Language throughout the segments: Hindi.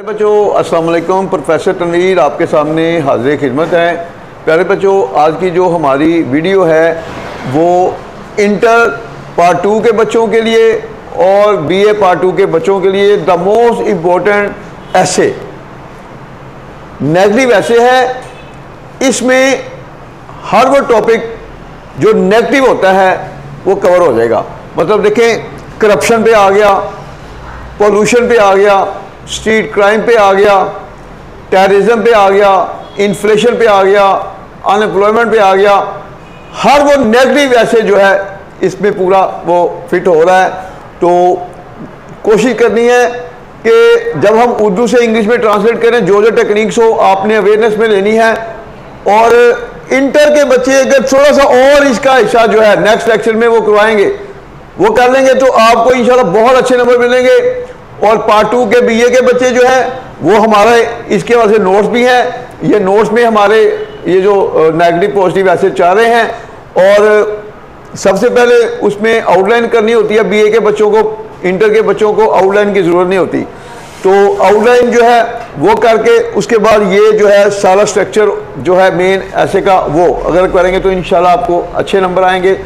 बच्चों अस्सलाम वालेकुम। प्रोफेसर तनवीर आपके सामने हाजिर खिदमत है। प्यारे बच्चों, आज की जो हमारी वीडियो है वो इंटर पार्ट 2 के बच्चों के लिए और बीए पार्ट 2 के बच्चों के लिए द मोस्ट इम्पोर्टेंट ऐसे नेगेटिव ऐसे है। इसमें हर वो टॉपिक जो नेगेटिव होता है वो कवर हो जाएगा। मतलब देखें, करप्शन पे आ गया, पॉल्यूशन पे आ गया, स्ट्रीट क्राइम पे आ गया, टेररिज्म पे आ गया, इन्फ्लेशन पे आ गया, अनएम्प्लॉयमेंट पे आ गया। हर वो नेगेटिव ऐसे जो है इसमें पूरा वो फिट हो रहा है। तो कोशिश करनी है कि जब हम उर्दू से इंग्लिश में ट्रांसलेट करें, जो जो टेक्निक्स हो आपने अवेयरनेस में लेनी है। और इंटर के बच्चे अगर थोड़ा सा और इसका हिस्सा जो है नेक्स्ट लेक्चर में वो करवाएंगे, वो कर लेंगे तो आपको इंशाल्लाह बहुत अच्छे नंबर मिलेंगे। और पार्ट 2 के बीए के बच्चे जो है वो हमारे इसके वजह से नोट्स भी हैं। ये नोट्स में हमारे ये जो नेगेटिव पॉजिटिव ऐसे चाह रहे हैं। और सबसे पहले उसमें आउटलाइन करनी होती है बीए के बच्चों को, इंटर के बच्चों को आउटलाइन की ज़रूरत नहीं होती। तो आउटलाइन जो है वो करके उसके बाद ये जो है सारा स्ट्रक्चर जो है मेन ऐसे का वो अगर करेंगे तो इंशाल्लाह आपको अच्छे नंबर आएंगे।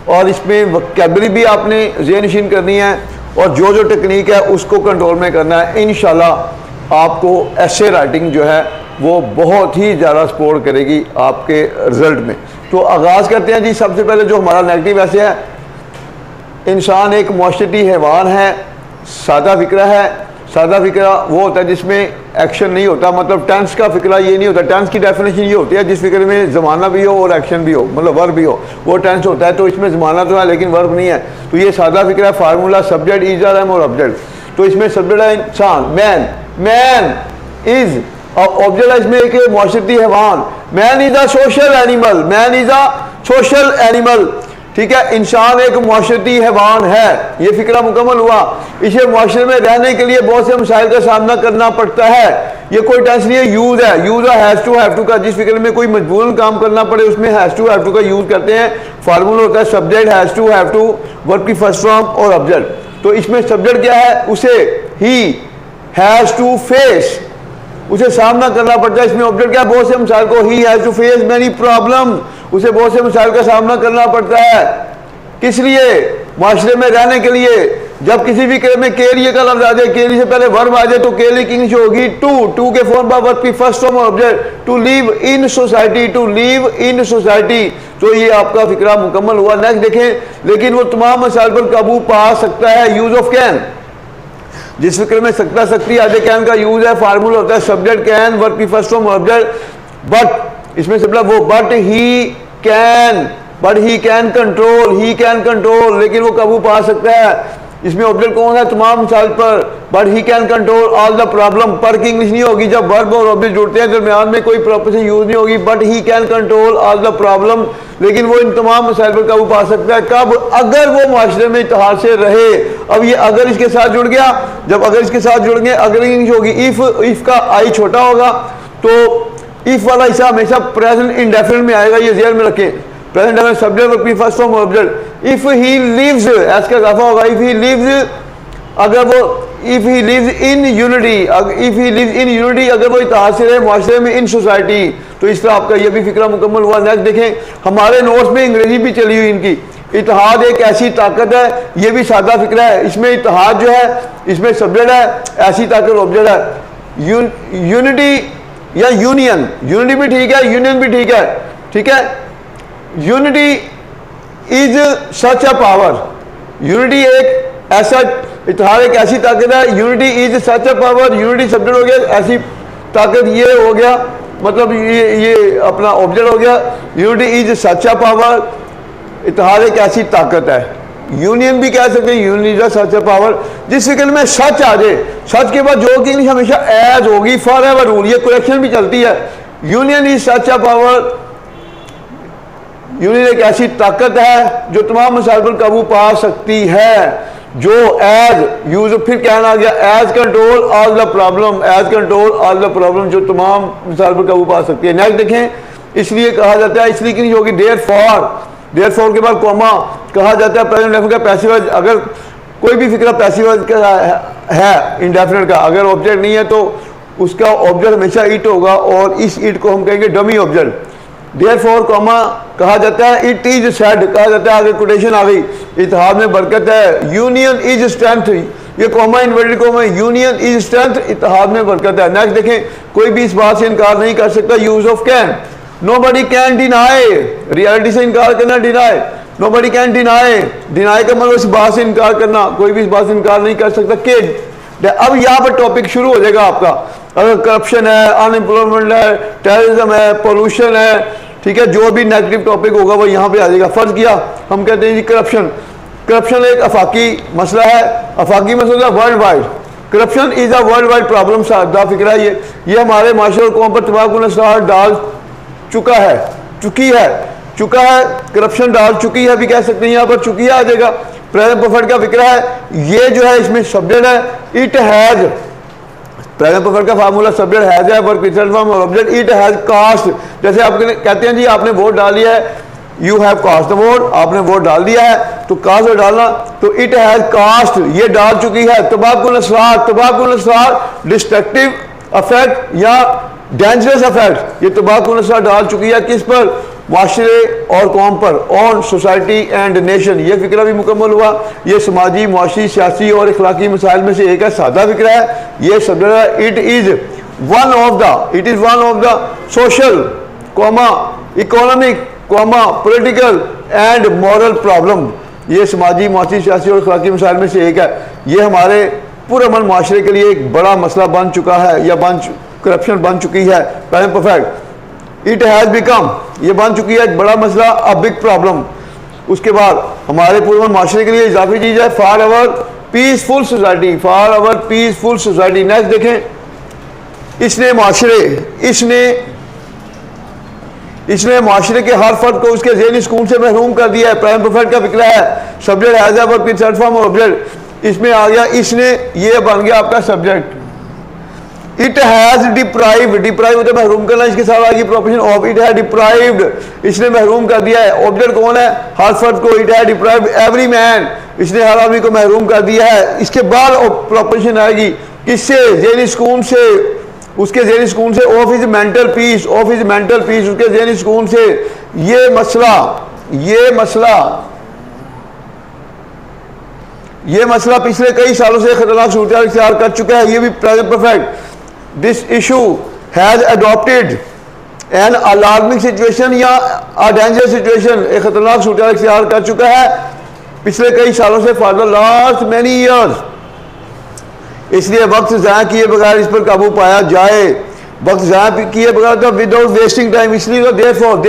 और इसमें वोकैबुलरी भी आपने ज़हन-नशीन करनी है और जो जो टेक्निक है उसको कंट्रोल में करना है। इंशाल्लाह आपको ऐसे राइटिंग जो है वो बहुत ही ज़्यादा सपोर्ट करेगी आपके रिज़ल्ट में। तो आगाज़ करते हैं जी। सबसे पहले जो हमारा नेगेटिव ऐसे है, इंसान एक मुआशरती हैवान है, सादा फिक्रा है। सादा फिक्रा वो होता है जिसमें एक्शन नहीं होता। मतलब टेंस का फिक्रा ये नहीं होता। टेंस की डेफिनेशन ये होती है जिस फिक्र में ज़माना भी हो और एक्शन भी हो, मतलब वर्ब भी हो, वो टेंस होता है। तो इसमें ज़माना तो है लेकिन वर्ब नहीं है। तो ये सादा फिक्रा है। Formula subject is R M और ऑब्जेक्ट। तो इसमें सब्जेक्ट है इंसान, मैन, मैन इज, और ऑब्जेक्ट है इसमें एक मुआशरती हैवान। Man is a social animal, man is a social animal. ठीक है, इंसान एक मुआशरती हैवान है। ये फिक्रा मुकम्मल हुआ। इसे मुआशरे में रहने के लिए बहुत से मसाइल का सामना करना पड़ता है। ये कोई टेंस नहीं है, यूज है। यूज है हैज टू का। जिस फिक्र में कोई मजबूरन काम करना पड़े उसमें हैज टू का यूज करते हैं। फार्मूला होता है सब्जेक्ट हैज टू वर्ब की फर्स्ट फॉर्म और ऑब्जेक्ट। तो इसमें सब्जेक्ट क्या है, उसे ही हैज टू फेस, उसे सामना करना पड़ता है। इसमें ऑब्जेक्ट क्या, बहुत से मसाइल को, he has to face many problem, उसे बहुत से मसाइल का सामना करना पड़ता है। किस लिए, माशरे में रहने के लिए। जब किसी भी के में के लिए का लफ्ज आ जाए, के लिए से पहले वर्ब आ जाए तो के लिए की इंग्लिश होगी टू के फॉर्म पर वर्ब की फर्स्ट फॉर्म और object. To live in society, to live in society. तो ये आपका फिक्रा मुकम्मल हुआ। नेक्स्ट देखें, लेकिन वो तमाम मसाइल पर काबू पा सकता है। यूज ऑफ कैन, जिस फिक्र में सकता सकती आधे कैन का यूज है। फार्मूला होता है सब्जेक्ट कैन वर्ब की फर्स्ट फॉर्म ऑब्जेक्ट। बट इसमें सब वो but he can control, he can control, लेकिन वो काबू पा सकता है। इसमें ऑब्जेक्ट कौन है, तमाम मिसाल पर। But he can control all the problem. पर की इंग्लिश नहीं होगी जब वर्ब और ऑब्जेक्ट जुड़ते हैं, दरमियान में कोई प्रॉपर यूज नहीं होगी। But he can control all the problem, लेकिन वो इन तमाम मसाइल पर काबू पा सकता है। कब, अगर वो माशरे में इत्तेहाद से रहे। अब ये अगर इसके साथ जुड़ गया, जब अगर इसके साथ जुड़ गए अगर इंग्लिश होगी इफ का आई छोटा होगा तो इफ वाला हिस्सा हमेशा प्रेजेंट इंडेफिनिट में आएगा। ये ज़हन में रखें। प्रेजेंट में सब्जेक्ट वर्ब की first form object. If he lives, S का इजाफा होगा। इफ ही लिव्स, अगर वो if he lives in unity, if he lives in unity, अगर वो इत्तेहाद से रहे माशरे में, इन सोसाइटी। तो इस तरह आपका ये भी फिक्रा मुकम्मल हुआ। नेक्स्ट देखें, हमारे नोट्स में अंग्रेजी भी चली हुई इनकी। इत्तेहाद एक ऐसी ताकत है, ये भी सादा फिक्रा है। इसमें इत्तेहाद जो है, इसमें सब्जेक्ट है, ऐसी ताकत ऑब्जेक्ट है। यूनिटी या यूनियन, यूनिटी भी ठीक है, यूनियन भी ठीक है। ठीक है, unity is such a power. Unity एक ऐसा, इत्तेहाद एक ऐसी ताकत है। Unity is such a power, unity subject हो गया, ऐसी ताकत ये हो गया, मतलब ये अपना ऑब्जेक्ट हो गया। Unity is such a power, इत्तेहाद एक ऐसी ताकत है। यूनियन भी कह सकते हैं, union is such a power. जिस फिक्र में सच आ जाए, सच के बाद जो कि इंग्लिश हमेशा एज होगी, फॉर एवर रूल, ये करेक्शन भी चलती है। Union is such a power, union एक ऐसी ताकत है जो तमाम मसाइल पर काबू पा सकती है। जो एज यूज, फिर कहना आ गया as control all the problem, as control all the problem, जो तमाम मसाइल पर काबू पा सकती है। नेक्स्ट देखें, इसलिए कहा जाता है, इसलिए की नहीं होगी देयर फॉर के बाद कॉमा कहा जाता है प्रेजेंट इंडेफिनिट का पैसिव। अगर कोई भी फिक्रा पैसिव का है इंडेफिनिट का, अगर ऑब्जेक्ट नहीं है तो उसका ऑब्जेक्ट हमेशा इट होगा और इस इट को हम कहेंगे डमी ऑब्जेक्ट। देयरफॉर कॉमा कहा जाता है इट इज सेड, कहा जाता है आगे कोटेशन आ गई, इत्तेहाद में बरकत है, यूनियन इज स्ट्रेंथ, ये comma inverted comma, union is strength, इत्तेहाद में बरकत है। नेक्स्ट देखें, कोई भी इस बात से इनकार नहीं कर सकता, use of can, nobody can deny, reality से इनकार करना deny, nobody can deny, deny का मतलब इस बात से इनकार करना, कोई भी इस बात से इनकार नहीं कर सकता। किड, अब यहाँ पर टॉपिक शुरू हो जाएगा आपका, अगर करप्शन है, अनएम्प्लॉयमेंट है, टेररिज्म है, पोल्यूशन है, ठीक है, जो भी नेगेटिव टॉपिक होगा वो यहाँ पे आ जाएगा। फर्ज किया हम कहते हैं जी करप्शन, करप्शन एक अफाकी मसला है, अफाकी मसला world wide, corruption is a world wide problem सादा फिक्रा है, ये हमारे माशरे और कौम पर तबाहकुन असरार डाल चुका है, चुका है, करप्शन डाल चुकी है भी कह सकते हैं, यहाँ पर चुकी है आ जाएगा। प्रेजेंट परफेक्ट का फिक्रा है, ये जो है इसमें सब्जेक्ट है, इट हैज, प्रेजेंट परफेक्ट का फार्मूला सब्जेक्ट हैज है, वर्ब प्रेजेंट फॉर्म और ऑब्जेक्ट, इट हैज कास्ट, जैसे आप कहते हैं जी आपने वोट डाल दिया है, you have cast the vote, आपने वोट डाल दिया है, तो कास्ट और डालना, तो इट हैज कास्ट, ये डाल चुकी है, तबाहकुन असरार डिस्ट्रक्टिव अफेक्ट या डेंजरस अफेक्ट, ये तबाहकुन असरार डाल चुकी है किस पर, माशरे और कौम पर, ऑन सोसाइटी एंड नेशन, ये फिक्रा भी मुकम्मल हुआ। ये समाजी, मुआशी, सियासी और इखलाकी मसाइल में से एक है, सादा फिक्रा है, ये सब्जेक्ट है, it is one of the social comma economic comma political and moral problem, ये समाजी, मुआशी, सियासी और इखलाकी मसाइल में से एक है, ये हमारे पुरअमन माशरे के लिए एक बड़ा मसला बन चुका है, या करप्शन बन चुकी है। Present perfect, it has become, ये बन चुकी है एक बड़ा मसला, अ बिग प्रॉब्लम। उसके बाद हमारे पूरे माशरे के लिए इजाफी चीज है, for our peaceful society, for our peaceful society. Next देखें, इसने माशरे के हर फर्द को उसके ज़हनी सुकून से महरूम कर दिया है। प्रेजेंट परफेक्ट का फिक्रा है, सब्जेक्ट हैज है, वर्ब प्रेजेंट फॉर्म और ऑब्जेक्ट, इसमें आ गया इसने, ये बन गया आपका सब्जेक्ट। इट हैज डिप्राइव्ड, होता है महरूम करना, इसके साथ आगे proposition of, it has deprived, इसने महरूम कर दिया है। ऑब्जेक्ट कौन है, हर फर्द को, it has deprived every man, इसने हर आदमी को महरूम कर दिया है। इसके बाद प्रोपोजिशन आएगी किससे, ज़हनी सुकून से, उसके ज़हनी सुकून से, ऑफ इज मेंटल पीस, उसके ज़हनी सुकून से। ये मसला पिछले कई सालों से खतरनाक सूरत इख्तियार कर चुका है, ये भी present perfect. This issue has adopted an alarming situation या अ डेंजरस सिचुएशन, एक खतरनाक सूरत इख्तियार कर चुका है पिछले कई सालों से, for the last many years. इसलिए वक्त ज़ाया किए बगैर इस पर काबू पाया जाए, वक्त ज़ाया किए बगैर, तो विदाउट वेस्टिंग टाइम, इसलिए देयरफॉर,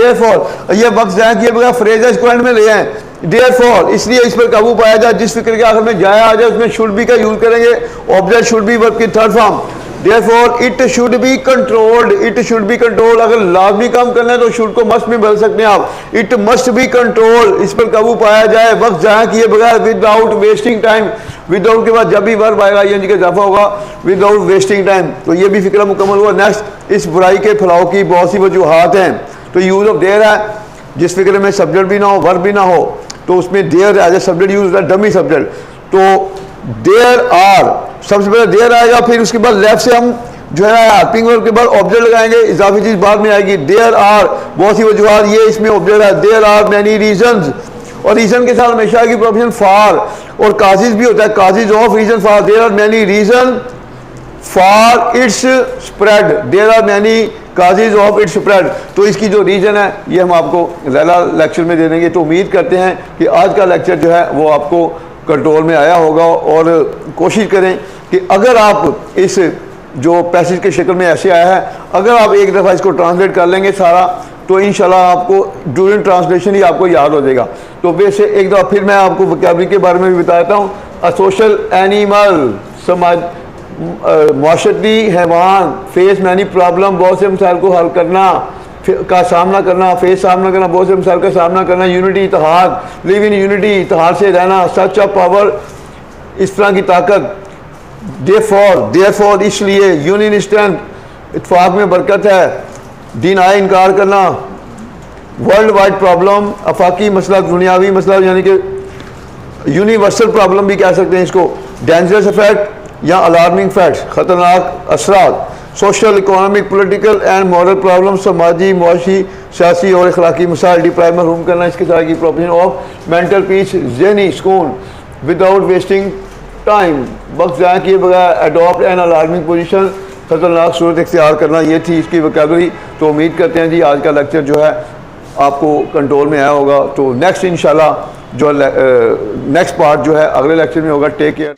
ये वक्त ज़ाया किए बगैर फ्रेज इसको एंड में ले आए, देयरफॉर, इसलिए इस पर काबू पाया जाए, जिस फिक्र के आखिर में जाया आ जाए उसमें शुड बी का यूज करेंगे, ऑब्जेक्ट शुड बी वर्ब की third form. Therefore it should be controlled, अगर लाजमी काम करना है तो शुड को मस्ट में बदल सकते हैं आप, इट मस्ट बी कंट्रोल्ड, इस पर काबू पाया जाए, वक्त ज़ाया किए बगैर, विदाउट वेस्टिंग टाइम, विदाउट के बाद जब भी वर्ब आएगा ये का इजाफा होगा, विदाउट वेस्टिंग टाइम, तो ये भी फिक्रा मुकम्मल हुआ। नेक्स्ट, इस बुराई के फैलाव की बहुत सी वजूहात हैं, तो यूज ऑफ देयर है, जिस फिक्र में सब्जेक्ट भी ना हो, वर्ब भी ना हो, तो उसमें there as a subject use होता है, डमी सब्जेक्ट, तो देयर आर, सबसे पहले देयर आएगा, फिर उसके बाद लेफ्ट से हम जो है हेल्पिंग वर्ब के बाद ऑब्जेक्ट लगाएंगे, इजाफी चीज बाद में आएगी। देयर आर बहुत सी वजूहात, ये इसमें ऑब्जेक्ट है। देयर आर मैनी रीजंस, और रीजन के साथ हमेशा आएगी प्रोपोजिशन फॉर, और काजिज भी होता है, causes of reason for. There are many reason for its spread, there are many causes of its spread, तो इसकी जो रीजन है ये हम आपको लैला लेक्चर में दे देंगे। तो उम्मीद करते हैं कि आज का लेक्चर जो है वो आपको कंट्रोल में आया होगा, और कोशिश करें कि अगर आप इस जो पैसेज के शक्ल में ऐसे आया है, अगर आप एक दफ़ा इसको ट्रांसलेट कर लेंगे सारा, तो इंशाल्लाह आपको ड्यूरिंग ट्रांसलेशन ही आपको याद हो जाएगा। तो वैसे एक दफ़ा फिर मैं आपको वोकैबुलरी के बारे में भी बताता हूँ। अ सोशल एनिमल, समाज माशरती हैवान, फेस मैनी प्रॉब्लम, बहुत से मसाइल को हल करना का सामना करना, फेस सामना करना, बहुत से मसाइल का सामना करना, unity Ittehad, live in unity, इत्तेहाद से रहना, सच ऑफ पावर, इस तरह की ताकत। देयरफॉर इसलिए, यूनियन स्ट्रेंथ, इत्तेफाक में बरकत है, डिनाई इनकार करना, वर्ल्ड वाइड प्रॉब्लम, अफाकी मसला, दुनियावी मसला, यानी कि यूनिवर्सल प्रॉब्लम भी कह सकते हैं इसको, डेंजरस इफेक्ट या अलार्मिंग फैक्ट्स, खतरनाक असरात, social, economic, political and moral problem, समाजी, मुआशी, सियासी और अखलाकी मसाइल, डिप्राइव महरूम करना, इसके तरह की प्रोपोजिशन ऑफ मेंटल पीस, ज़हनी सुकून विदाउट वेस्टिंग टाइम, वक्त ज़ाया किए बगैर, एडॉप्ट एन अलार्मिंग पोजीशन, खतरनाक सूरत इख्तियार करना, ये थी इसकी वोकैबुलरी। तो उम्मीद करते हैं जी आज का लेक्चर जो है आपको कंट्रोल में आया होगा। तो नेक्स्ट इंशाल्लाह जो नेक्स्ट पार्ट जो है अगले लेक्चर में होगा। Take care.